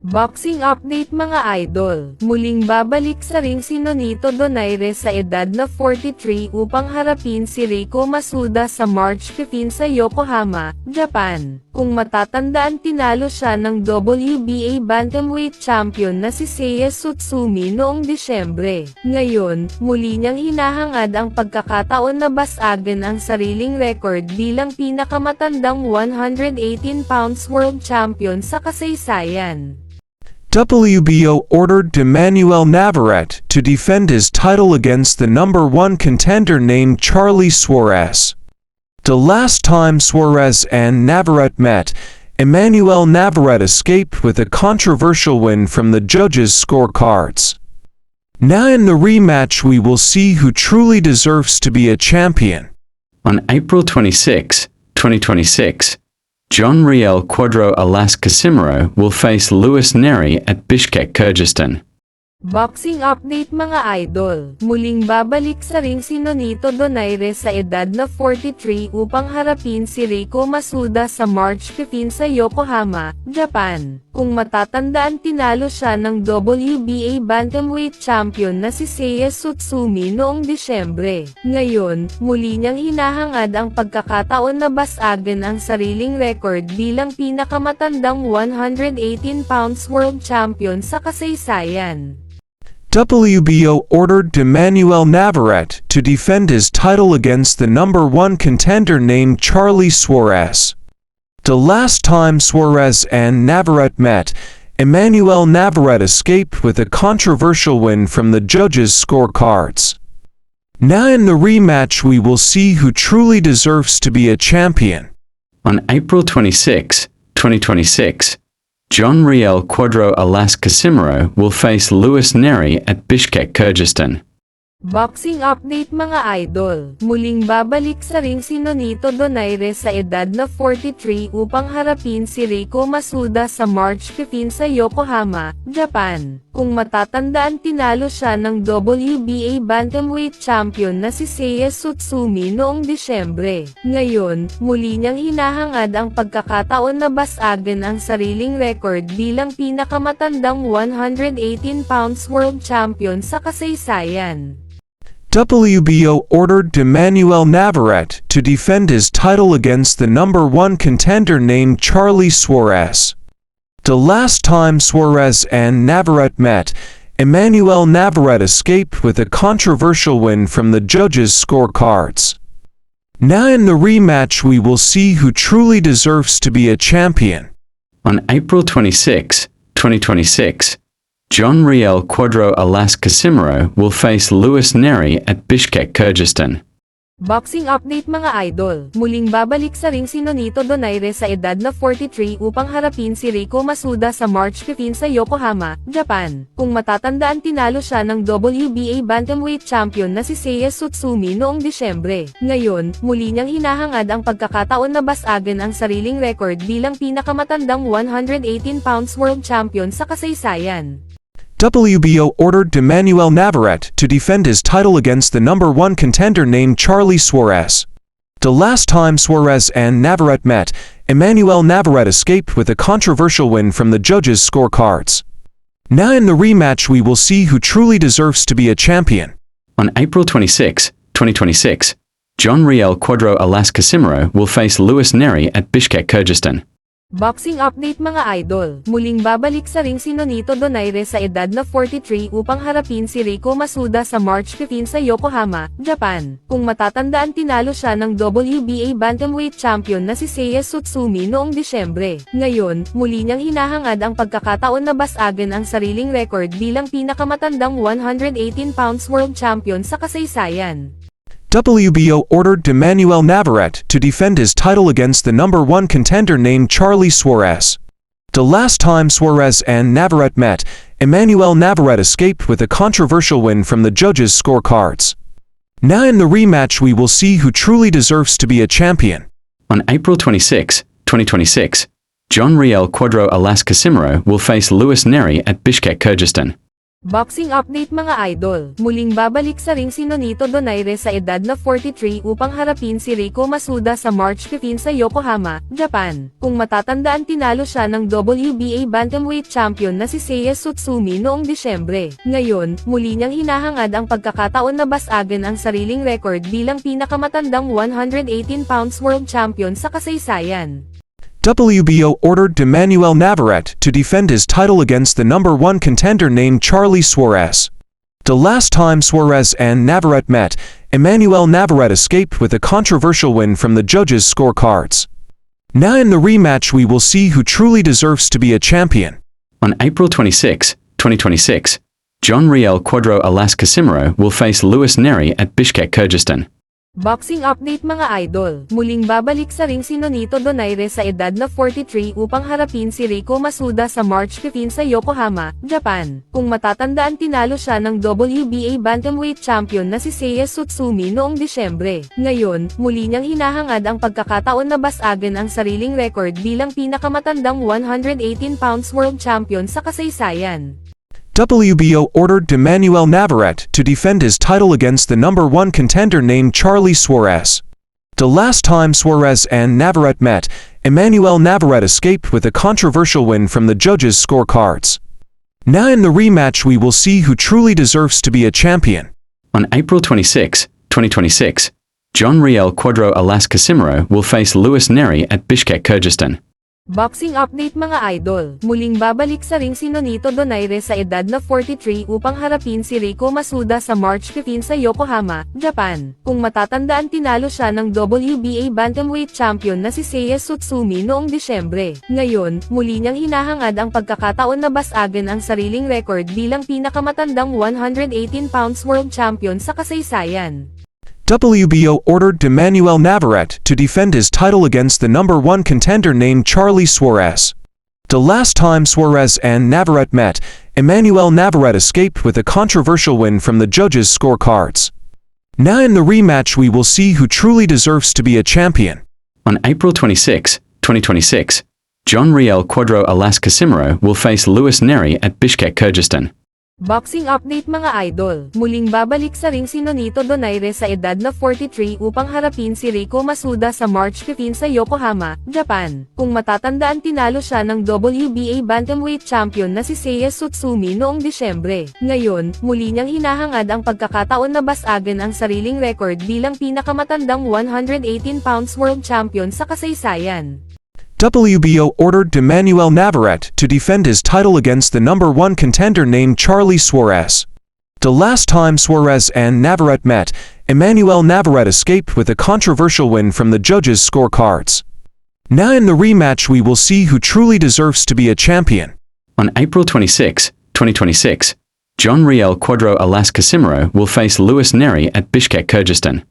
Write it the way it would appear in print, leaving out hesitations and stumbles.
Boxing update mga idol, muling babalik sa ring si Nonito Donaire sa edad na 43 upang harapin si Reiko Masuda sa March 15 sa Yokohama, Japan. Kung matatandaan tinalo siya ng WBA Bantamweight Champion na si Seiya Tsutsumi noong Disyembre. Ngayon, muli niyang hinahangad ang pagkakataon na basagan ang sariling record bilang pinakamatandang 118 pounds world champion sa kasaysayan. WBO ordered Emmanuel Navarrete to defend his title against the number one contender named Charlie Suarez. The last time Suarez and Navarrete met, Emmanuel Navarrete escaped with a controversial win from the judges' scorecards. Now in the rematch we will see who truly deserves to be a champion. On April 26, 2026, John Riel Cuadro Alas Casimiro will face Luis Neri at Bishkek, Kyrgyzstan. Boxing update mga idol, muling babalik sa ring si Nonito Donaire sa edad na 43 upang harapin si Reiko Masuda sa March 15 sa Yokohama, Japan. Kung matatandaan tinalo siya ng WBA Bantamweight Champion na si Seiya Tsutsumi noong Disyembre. Ngayon, muli niyang hinahangad ang pagkakataon na basagan ang sariling record bilang pinakamatandang 118 pounds world champion sa kasaysayan. WBO ordered Emmanuel Navarrete to defend his title against the number one contender named Charlie Suarez. The last time Suarez and Navarrete met, Emmanuel Navarrete escaped with a controversial win from the judges' scorecards. Now in the rematch we will see who truly deserves to be a champion. On April 26, 2026, John Riel Cuadro Alas Casimiro will face Luis Neri at Bishkek, Kyrgyzstan. Boxing update mga idol, muling babalik sa ring si Nonito Donaire sa edad na 43 upang harapin si Reiko Masuda sa March 15 sa Yokohama, Japan. Kung matatandaan tinalo siya ng WBA Bantamweight Champion na si Seiya Tsutsumi noong Disyembre. Ngayon, muli niyang hinahangad ang pagkakataon na basagan ang sariling record bilang pinakamatandang 118 pounds world champion sa kasaysayan. WBO ordered Emmanuel Navarrete to defend his title against the number one contender named Charlie Suarez. The last time Suarez and Navarrete met, Emmanuel Navarrete escaped with a controversial win from the judges' scorecards. Now in the rematch we will see who truly deserves to be a champion. On April 26, 2026, John Riel Cuadro Alas Casimiro will face Luis Neri at Bishkek, Kyrgyzstan. Boxing update mga idol, muling babalik sa ring si Nonito Donaire sa edad na 43 upang harapin si Reiko Masuda sa March 15 sa Yokohama, Japan. Kung matatandaan tinalo siya ng WBA Bantamweight Champion na si Seiya Tsutsumi noong Disyembre. Ngayon, muli niyang hinahangad ang pagkakataon na basagan ang sariling record bilang pinakamatandang 118 pounds world champion sa kasaysayan. WBO ordered Emmanuel Navarrete to defend his title against the number one contender named Charlie Suarez. The last time Suarez and Navarrete met, Emmanuel Navarrete escaped with a controversial win from the judges' scorecards. Now in the rematch we will see who truly deserves to be a champion. On April 26, 2026, John Riel Cuadro Alas Casimiro will face Luis Neri at Bishkek, Kyrgyzstan. Boxing update mga idol, muling babalik sa ring si Nonito Donaire sa edad na 43 upang harapin si Reiko Masuda sa March 15 sa Yokohama, Japan. Kung matatandaan tinalo siya ng WBA Bantamweight Champion na si Seiya Tsutsumi noong Disyembre. Ngayon, muli niyang hinahangad ang pagkakataon na basagan ang sariling record bilang pinakamatandang 118 pounds world champion sa kasaysayan. WBO ordered Emmanuel Navarrete to defend his title against the number one contender named Charlie Suarez. The last time Suarez and Navarrete met, Emmanuel Navarrete escaped with a controversial win from the judges' scorecards. Now in the rematch we will see who truly deserves to be a champion. On April 26, 2026, John Riel Cuadro Alas Casimiro will face Luis Neri at Bishkek, Kyrgyzstan. Boxing update mga idol, muling babalik sa ring si Nonito Donaire sa edad na 43 upang harapin si Reiko Masuda sa March 15 sa Yokohama, Japan. Kung matatandaan tinalo siya ng WBA Bantamweight Champion na si Seiya Tsutsumi noong Disyembre. Ngayon, muli niyang hinahangad ang pagkakataon na basagan ang sariling record bilang pinakamatandang 118 pounds world champion sa kasaysayan. WBO ordered Emmanuel Navarrete to defend his title against the number 1 contender named Charlie Suarez. The last time Suarez and Navarrete met, Emmanuel Navarrete escaped with a controversial win from the judges' scorecards. Now in the rematch we will see who truly deserves to be a champion. On April 26, 2026, John Riel Cuadro Alas Casimiro will face Luis Neri at Bishkek, Kyrgyzstan. Boxing update mga idol, muling babalik sa ring si Nonito Donaire sa edad na 43 upang harapin si Reiko Masuda sa March 15 sa Yokohama, Japan. Kung matatandaan tinalo siya ng WBA Bantamweight Champion na si Seiya Tsutsumi noong Disyembre. Ngayon, muli niyang hinahangad ang pagkakataon na basagan ang sariling record bilang pinakamatandang 118 pounds world champion sa kasaysayan. WBO ordered Emmanuel Navarrete to defend his title against the number 1 contender named Charlie Suarez. The last time Suarez and Navarrete met, Emmanuel Navarrete escaped with a controversial win from the judges' scorecards. Now in the rematch we will see who truly deserves to be a champion. On April 26, 2026, John Riel Cuadro Alas Casimiro will face Luis Neri at Bishkek, Kyrgyzstan. Boxing update mga idol, muling babalik sa ring si Nonito Donaire sa edad na 43 upang harapin si Reiko Masuda sa March 15 sa Yokohama, Japan. Kung matatandaan tinalo siya ng WBA Bantamweight Champion na si Seiya Tsutsumi noong Disyembre. Ngayon, muli niyang hinahangad ang pagkakataon na basagan ang sariling record bilang pinakamatandang 118 pounds world champion sa kasaysayan. WBO ordered Emmanuel Navarrete to defend his title against the number 1 contender named Charlie Suarez. The last time Suarez and Navarrete met, Emmanuel Navarrete escaped with a controversial win from the judges' scorecards. Now in the rematch we will see who truly deserves to be a champion. On April 26, 2026, John Riel Cuadro Alas Casimiro will face Luis Neri at Bishkek, Kyrgyzstan. Boxing update mga idol, muling babalik sa ring si Nonito Donaire sa edad na 43 upang harapin si Reiko Masuda sa March 15 sa Yokohama, Japan. Kung matatandaan tinalo siya ng WBA Bantamweight Champion na si Seiya Tsutsumi noong Disyembre. Ngayon, muli niyang hinahangad ang pagkakataon na basagan ang sariling record bilang pinakamatandang 118 pounds world champion sa kasaysayan. WBO ordered Emmanuel Navarrete to defend his title against the number 1 contender named Charlie Suarez. The last time Suarez and Navarrete met, Emmanuel Navarrete escaped with a controversial win from the judges' scorecards. Now in the rematch we will see who truly deserves to be a champion. On April 26, 2026, John Riel Cuadro Alas Casimiro will face Luis Neri at Bishkek, Kyrgyzstan.